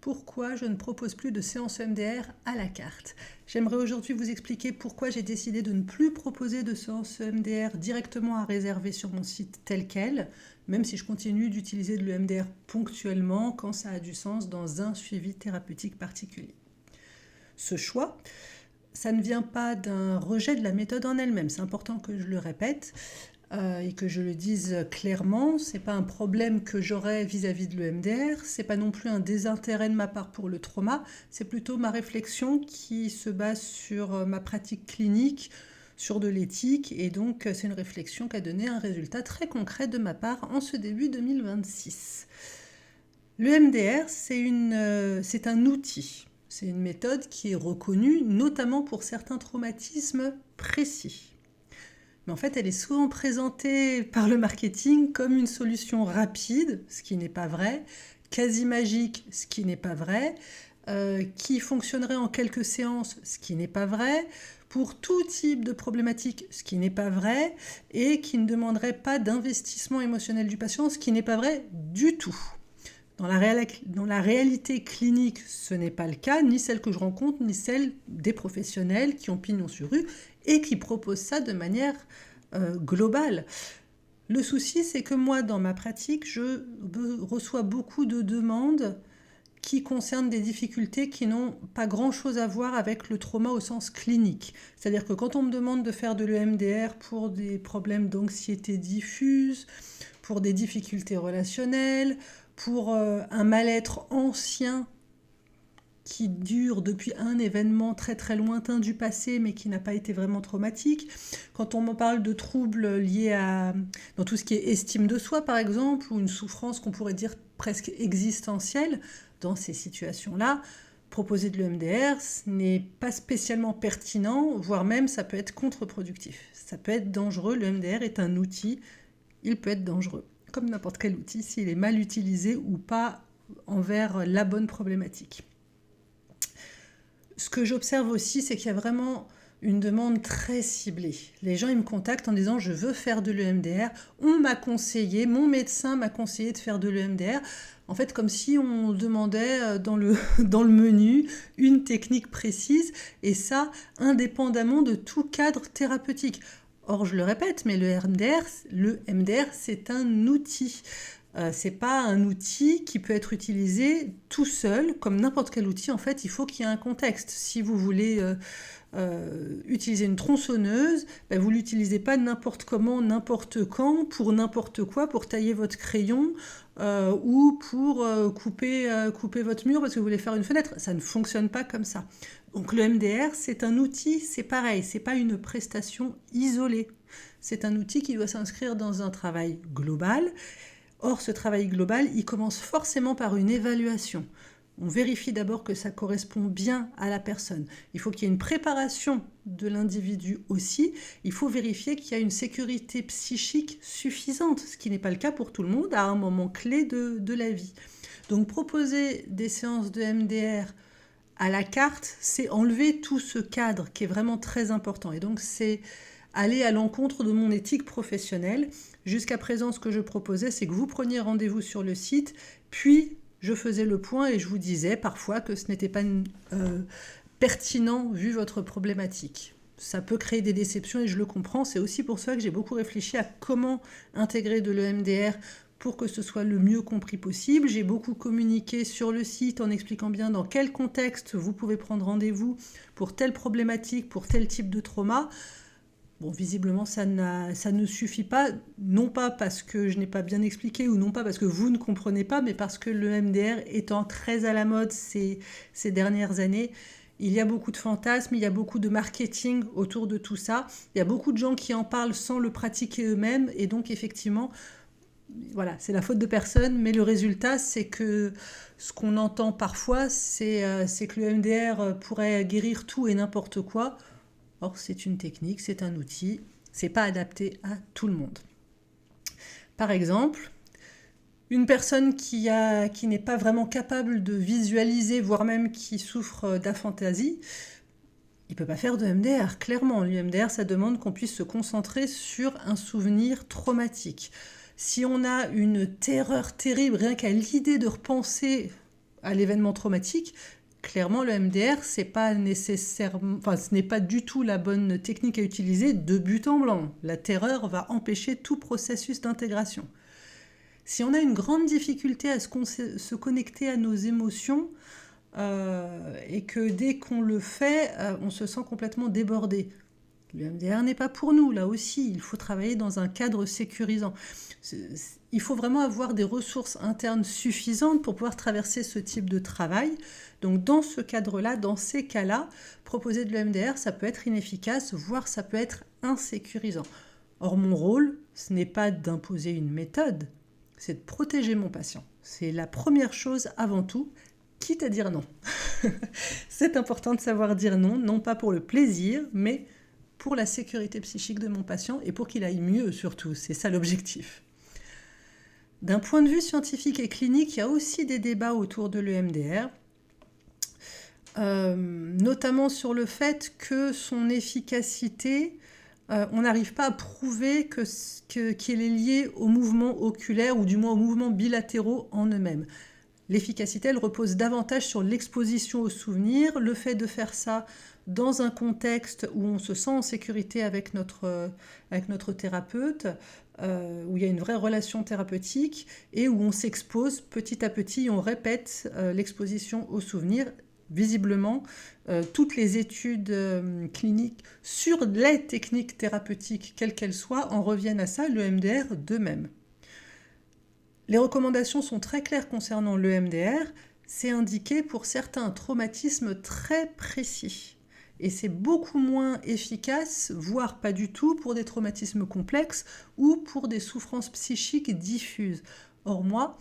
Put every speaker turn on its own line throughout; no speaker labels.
pourquoi je ne propose plus de séances EMDR à la carte. J'aimerais aujourd'hui vous expliquer pourquoi j'ai décidé de ne plus proposer de séances EMDR directement à réserver sur mon site tel quel, même si je continue d'utiliser de l'EMDR ponctuellement quand ça a du sens dans un suivi thérapeutique particulier. Ce choix, ça ne vient pas d'un rejet de la méthode en elle-même, c'est important que je le répète. Et que je le dise clairement, c'est pas un problème que j'aurais vis-à-vis de l'EMDR, c'est pas non plus un désintérêt de ma part pour le trauma, c'est plutôt ma réflexion qui se base sur ma pratique clinique, sur de l'éthique, et donc c'est une réflexion qui a donné un résultat très concret de ma part en ce début 2026. L'EMDR, c'est un outil, c'est une méthode qui est reconnue, notamment pour certains traumatismes précis. Mais en fait, elle est souvent présentée par le marketing comme une solution rapide, ce qui n'est pas vrai, quasi magique, ce qui n'est pas vrai, qui fonctionnerait en quelques séances, ce qui n'est pas vrai, pour tout type de problématique, ce qui n'est pas vrai, et qui ne demanderait pas d'investissement émotionnel du patient, ce qui n'est pas vrai du tout. Dans la réalité clinique, ce n'est pas le cas, ni celle que je rencontre, ni celle des professionnels qui ont pignon sur rue et qui proposent ça de manière globale. Le souci, c'est que moi, dans ma pratique, je reçois beaucoup de demandes qui concernent des difficultés qui n'ont pas grand-chose à voir avec le trauma au sens clinique. C'est-à-dire que quand on me demande de faire de l'EMDR pour des problèmes d'anxiété diffuse, pour des difficultés relationnelles, pour un mal-être ancien qui dure depuis un événement très très lointain du passé mais qui n'a pas été vraiment traumatique. Quand on me parle de troubles liés dans tout ce qui est estime de soi par exemple, ou une souffrance qu'on pourrait dire presque existentielle, dans ces situations-là, proposer de l'EMDR, ce n'est pas spécialement pertinent, voire même ça peut être contre-productif. Ça peut être dangereux, l'EMDR est un outil, il peut être dangereux, comme n'importe quel outil, s'il est mal utilisé ou pas envers la bonne problématique. Ce que j'observe aussi, c'est qu'il y a vraiment une demande très ciblée. Les gens, ils me contactent en disant « je veux faire de l'EMDR ». On m'a conseillé, mon médecin m'a conseillé de faire de l'EMDR. En fait, comme si on demandait dans le menu une technique précise, et ça, indépendamment de tout cadre thérapeutique. Or, je le répète, mais le MDR, c'est un outil. C'est pas un outil qui peut être utilisé tout seul, comme n'importe quel outil. En fait, il faut qu'il y ait un contexte. Si vous voulez utiliser une tronçonneuse, vous l'utilisez pas n'importe comment, n'importe quand, pour n'importe quoi, pour tailler votre crayon ou pour couper votre mur parce que vous voulez faire une fenêtre. Ça ne fonctionne pas comme ça. Donc le MDR, c'est un outil, c'est pareil, c'est pas une prestation isolée. C'est un outil qui doit s'inscrire dans un travail global. Or, ce travail global, il commence forcément par une évaluation. On vérifie d'abord que ça correspond bien à la personne. Il faut qu'il y ait une préparation de l'individu aussi. Il faut vérifier qu'il y a une sécurité psychique suffisante, ce qui n'est pas le cas pour tout le monde à un moment clé de la vie. Donc, proposer des séances de MDR à la carte, c'est enlever tout ce cadre qui est vraiment très important. Et donc, c'est aller à l'encontre de mon éthique professionnelle. Jusqu'à présent, ce que je proposais, c'est que vous preniez rendez-vous sur le site, puis je faisais le point et je vous disais parfois que ce n'était pas pertinent vu votre problématique. Ça peut créer des déceptions et je le comprends. C'est aussi pour ça que j'ai beaucoup réfléchi à comment intégrer de l'EMDR pour que ce soit le mieux compris possible. J'ai beaucoup communiqué sur le site en expliquant bien dans quel contexte vous pouvez prendre rendez-vous pour telle problématique, pour tel type de trauma. Bon, visiblement, ça ne suffit pas, non pas parce que je n'ai pas bien expliqué ou non pas parce que vous ne comprenez pas, mais parce que le MDR étant très à la mode ces dernières années, il y a beaucoup de fantasmes, il y a beaucoup de marketing autour de tout ça. Il y a beaucoup de gens qui en parlent sans le pratiquer eux-mêmes et donc effectivement, voilà, c'est la faute de personne, mais le résultat, c'est que ce qu'on entend parfois, c'est que le MDR pourrait guérir tout et n'importe quoi. Or, c'est une technique, c'est un outil, c'est pas adapté à tout le monde. Par exemple, une personne qui n'est pas vraiment capable de visualiser, voire même qui souffre d'aphantasie, il ne peut pas faire de MDR, clairement. L'MDR, ça demande qu'on puisse se concentrer sur un souvenir traumatique. Si on a une terreur terrible, rien qu'à l'idée de repenser à l'événement traumatique, clairement, le MDR, c'est pas nécessairement, enfin, ce n'est pas du tout la bonne technique à utiliser de but en blanc. La terreur va empêcher tout processus d'intégration. Si on a une grande difficulté à se connecter à nos émotions, et que dès qu'on le fait, on se sent complètement débordé. Le MDR n'est pas pour nous, là aussi, il faut travailler dans un cadre sécurisant. Il faut vraiment avoir des ressources internes suffisantes pour pouvoir traverser ce type de travail. Donc dans ce cadre-là, dans ces cas-là, proposer de l'EMDR, ça peut être inefficace, voire ça peut être insécurisant. Or, mon rôle, ce n'est pas d'imposer une méthode, c'est de protéger mon patient. C'est la première chose avant tout, quitte à dire non. C'est important de savoir dire non, non pas pour le plaisir, mais pour la sécurité psychique de mon patient et pour qu'il aille mieux surtout. C'est ça l'objectif. D'un point de vue scientifique et clinique, il y a aussi des débats autour de l'EMDR, notamment sur le fait que son efficacité, on n'arrive pas à prouver qu'elle est liée au mouvement oculaire ou du moins aux mouvements bilatéraux en eux-mêmes. L'efficacité, elle repose davantage sur l'exposition aux souvenirs, le fait de faire ça dans un contexte où on se sent en sécurité avec notre thérapeute, où il y a une vraie relation thérapeutique et où on s'expose petit à petit, on répète l'exposition aux souvenirs. Visiblement, toutes les études cliniques sur les techniques thérapeutiques, quelles qu'elles soient, en reviennent à ça, le MDR de même. Les recommandations sont très claires concernant le MDR. C'est indiqué pour certains traumatismes très précis. Et c'est beaucoup moins efficace, voire pas du tout, pour des traumatismes complexes ou pour des souffrances psychiques diffuses. Or moi,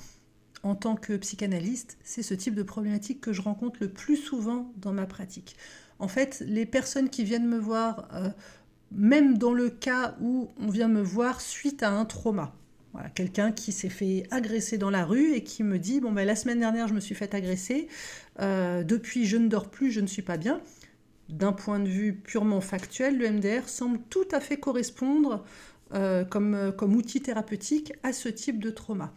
en tant que psychanalyste, c'est ce type de problématique que je rencontre le plus souvent dans ma pratique. En fait, les personnes qui viennent me voir, même dans le cas où on vient me voir suite à un trauma, voilà, quelqu'un qui s'est fait agresser dans la rue et qui me dit « la semaine dernière, je me suis fait agresser, depuis je ne dors plus, je ne suis pas bien ». D'un point de vue purement factuel, le MDR semble tout à fait correspondre comme outil thérapeutique à ce type de trauma.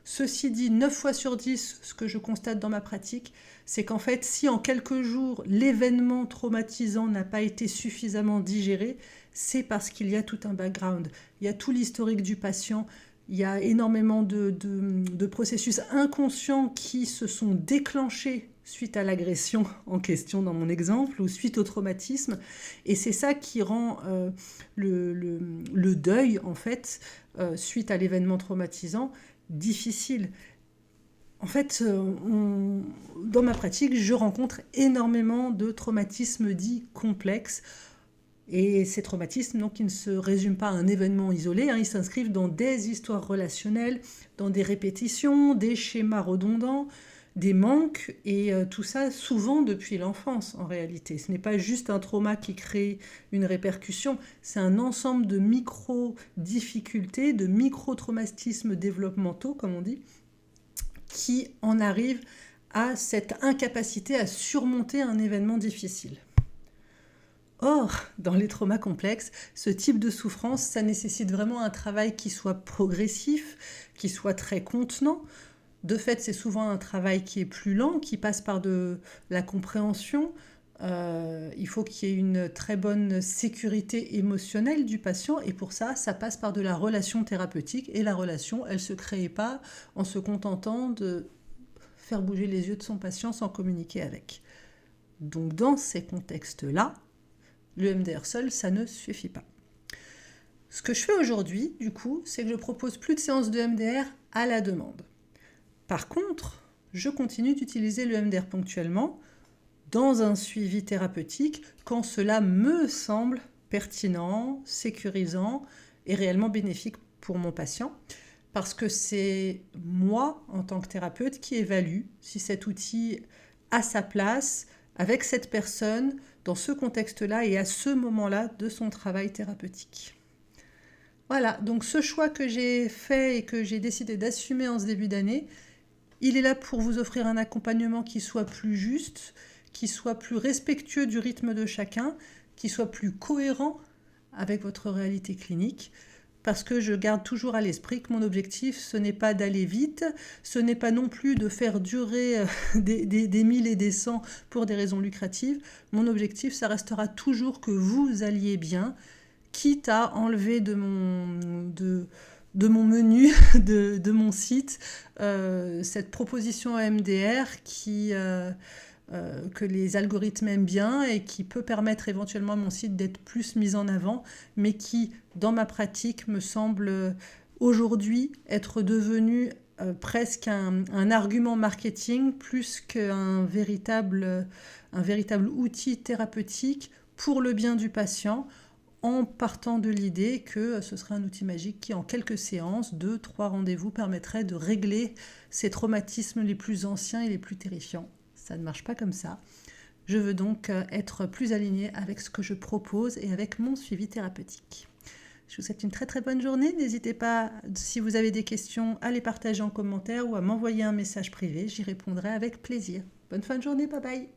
Ceci dit, 9 fois sur 10, ce que je constate dans ma pratique, c'est qu'en fait, si en quelques jours, l'événement traumatisant n'a pas été suffisamment digéré, c'est parce qu'il y a tout un background. Il y a tout l'historique du patient, il y a énormément de processus inconscients qui se sont déclenchés suite à l'agression en question dans mon exemple, ou suite au traumatisme. Et c'est ça qui rend le deuil, en fait, suite à l'événement traumatisant, difficile. En fait, dans ma pratique, je rencontre énormément de traumatismes dits complexes. Et ces traumatismes, donc, ils ne se résument pas à un événement isolé, ils s'inscrivent dans des histoires relationnelles, dans des répétitions, des schémas redondants, des manques, et tout ça souvent depuis l'enfance en réalité. Ce n'est pas juste un trauma qui crée une répercussion, c'est un ensemble de micro-difficultés, de micro-traumatismes développementaux, comme on dit, qui en arrivent à cette incapacité à surmonter un événement difficile. Or, dans les traumas complexes, ce type de souffrance, ça nécessite vraiment un travail qui soit progressif, qui soit très contenant. De fait, c'est souvent un travail qui est plus lent, qui passe par de la compréhension. Il faut qu'il y ait une très bonne sécurité émotionnelle du patient, et pour ça, ça passe par de la relation thérapeutique. Et la relation, elle ne se crée pas en se contentant de faire bouger les yeux de son patient sans communiquer avec. Donc, dans ces contextes-là, le MDR seul, ça ne suffit pas. Ce que je fais aujourd'hui, du coup, c'est que je propose plus de séances de MDR à la demande. Par contre, je continue d'utiliser le MDR ponctuellement dans un suivi thérapeutique quand cela me semble pertinent, sécurisant et réellement bénéfique pour mon patient, parce que c'est moi, en tant que thérapeute, qui évalue si cet outil a sa place avec cette personne, dans ce contexte-là et à ce moment-là de son travail thérapeutique. Voilà, donc ce choix que j'ai fait et que j'ai décidé d'assumer en ce début d'année, il est là pour vous offrir un accompagnement qui soit plus juste, qui soit plus respectueux du rythme de chacun, qui soit plus cohérent avec votre réalité clinique, parce que je garde toujours à l'esprit que mon objectif, ce n'est pas d'aller vite, ce n'est pas non plus de faire durer des 1000 et des 100 pour des raisons lucratives. Mon objectif, ça restera toujours que vous alliez bien, quitte à enlever de mon menu, de mon site, cette proposition MDR que les algorithmes aiment bien et qui peut permettre éventuellement à mon site d'être plus mis en avant, mais qui, dans ma pratique, me semble aujourd'hui être devenu presque un argument marketing plus qu'un véritable outil thérapeutique pour le bien du patient, en partant de l'idée que ce serait un outil magique qui, en quelques séances, 2-3 rendez-vous, permettrait de régler ces traumatismes les plus anciens et les plus terrifiants. Ça ne marche pas comme ça. Je veux donc être plus alignée avec ce que je propose et avec mon suivi thérapeutique. Je vous souhaite une très très bonne journée. N'hésitez pas, si vous avez des questions, à les partager en commentaire ou à m'envoyer un message privé. J'y répondrai avec plaisir. Bonne fin de journée, bye bye.